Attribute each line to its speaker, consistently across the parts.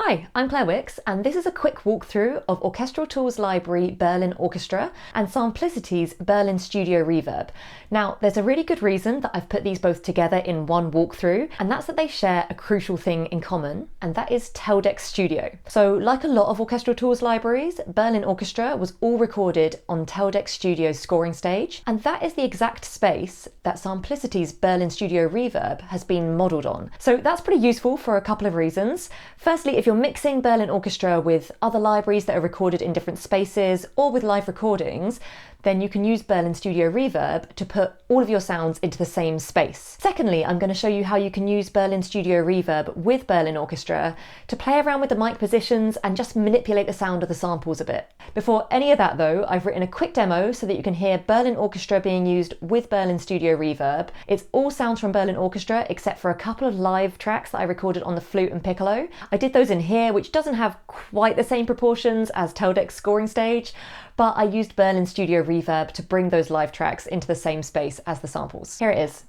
Speaker 1: Hi, I'm Claire Wickes, and this is a quick walkthrough of Orchestral Tools Library Berlin Orchestra and Simplicity's Berlin Studio Reverb. Now, there's a really good reason that I've put these both together in one walkthrough, and that's that they share a crucial thing in common, and that is Teldec Studio. So, like a lot of Orchestral Tools libraries, Berlin Orchestra was all recorded on Teldec Studio's scoring stage, and that is the exact space that Simplicity's Berlin Studio Reverb has been modelled on. So that's pretty useful for a couple of reasons. Firstly, if you're mixing Berlin Orchestra with other libraries that are recorded in different spaces or with live recordings, then you can use Berlin Studio Reverb to put all of your sounds into the same space. Secondly, I'm going to show you how you can use Berlin Studio Reverb with Berlin Orchestra to play around with the mic positions and just manipulate the sound of the samples a bit. Before any of that though, I've written a quick demo so that you can hear Berlin Orchestra being used with Berlin Studio Reverb. It's all sounds from Berlin Orchestra except for a couple of live tracks that I recorded on the flute and piccolo. I did those in here, which doesn't have quite the same proportions as Teldec's scoring stage, but I used Berlin Studio Reverb to bring those live tracks into the same space as the samples. Here it is.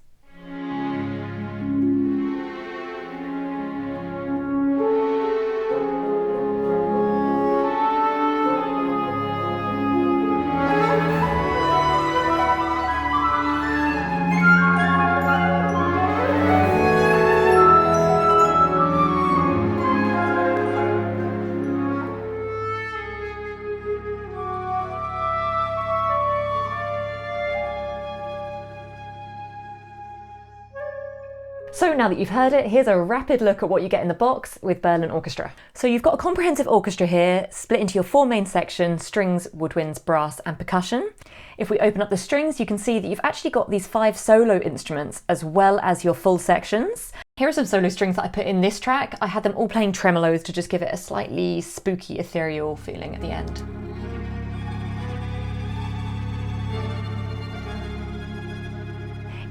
Speaker 1: So now that you've heard it, here's a rapid look at what you get in the box with Berlin Orchestra. So you've got a comprehensive orchestra here, split into your four main sections: strings, woodwinds, brass and percussion. If we open up the strings, you can see that you've actually got these 5 solo instruments as well as your full sections. Here are some solo strings that I put in this track. I had them all playing tremolos to just give it a slightly spooky, ethereal feeling at the end.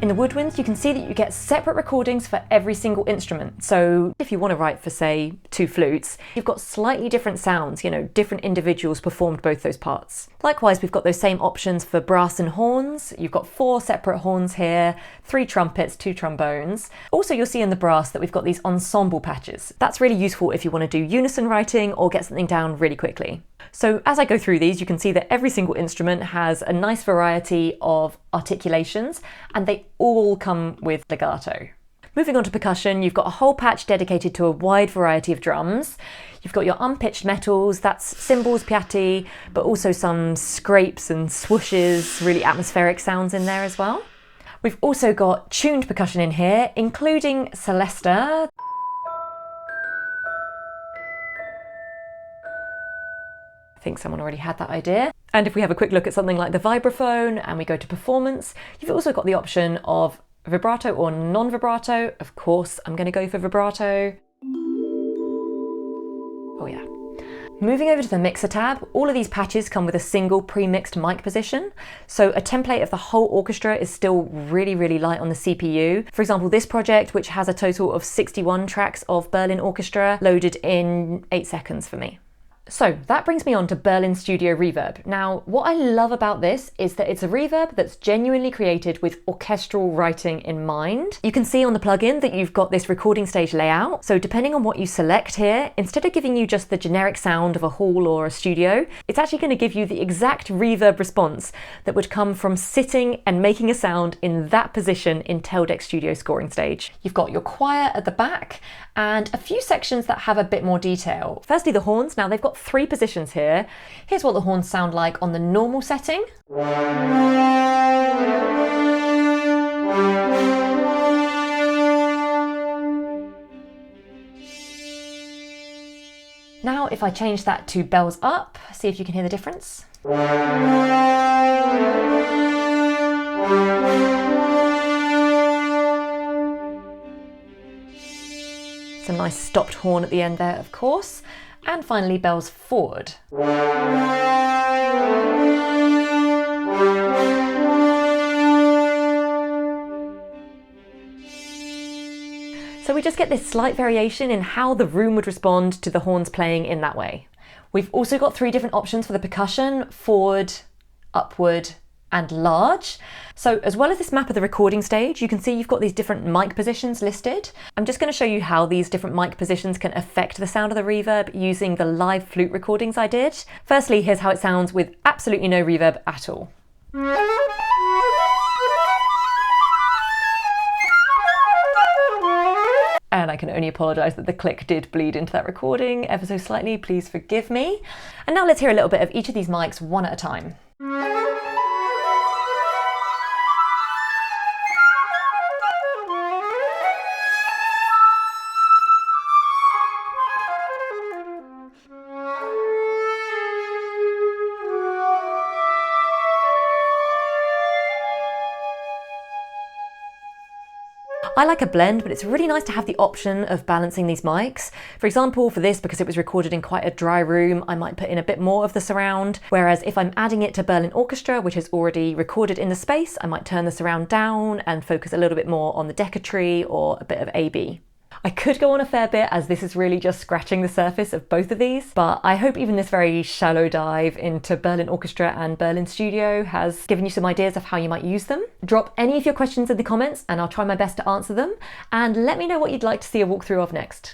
Speaker 1: In the woodwinds, you can see that you get separate recordings for every single instrument. So if you want to write for, say, 2 flutes, you've got slightly different sounds, different individuals performed both those parts. Likewise, we've got those same options for brass and horns. You've got 4 separate horns here, 3 trumpets, 2 trombones. Also, you'll see in the brass that we've got these ensemble patches. That's really useful if you want to do unison writing or get something down really quickly. So as I go through these, you can see that every single instrument has a nice variety of articulations, and they all come with legato. Moving on to percussion, you've got a whole patch dedicated to a wide variety of drums. You've got your unpitched metals, that's cymbals, piatti, but also some scrapes and swooshes, really atmospheric sounds in there as well. We've also got tuned percussion in here, including celesta. I think someone already had that idea. And if we have a quick look at something like the vibraphone and we go to performance, you've also got the option of vibrato or non-vibrato. Of course, I'm going to go for vibrato. Oh yeah. Moving over to the mixer tab, all of these patches come with a single pre-mixed mic position. So a template of the whole orchestra is still really, really light on the CPU. For example, this project, which has a total of 61 tracks of Berlin Orchestra, loaded in 8 seconds for me. So that brings me on to Berlin Studio Reverb. Now, what I love about this is that it's a reverb that's genuinely created with orchestral writing in mind. You can see on the plugin that you've got this recording stage layout. So depending on what you select here, instead of giving you just the generic sound of a hall or a studio, it's actually going to give you the exact reverb response that would come from sitting and making a sound in that position in Teldec Studio scoring stage. You've got your choir at the back and a few sections that have a bit more detail. Firstly, the horns. Now they've got 3 positions here. Here's what the horns sound like on the normal setting. Now, if I change that to bells up, see if you can hear the difference. It's a nice stopped horn at the end there, of course. And finally, bells forward. So we just get this slight variation in how the room would respond to the horns playing in that way. We've also got 3 different options for the percussion: forward, upward, and large. So as well as this map of the recording stage, you can see you've got these different mic positions listed. I'm just going to show you how these different mic positions can affect the sound of the reverb using the live flute recordings I did. Firstly, here's how it sounds with absolutely no reverb at all. And I can only apologise that the click did bleed into that recording ever so slightly, please forgive me. And now let's hear a little bit of each of these mics one at a time. I like a blend, but it's really nice to have the option of balancing these mics. For example, for this, because it was recorded in quite a dry room, I might put in a bit more of the surround, whereas if I'm adding it to Berlin Orchestra, which is already recorded in the space, I might turn the surround down and focus a little bit more on the decetry or a bit of AB. I could go on a fair bit, as this is really just scratching the surface of both of these, but I hope even this very shallow dive into Berlin Orchestra and Berlin Studio has given you some ideas of how you might use them. Drop any of your questions in the comments and I'll try my best to answer them, and let me know what you'd like to see a walkthrough of next.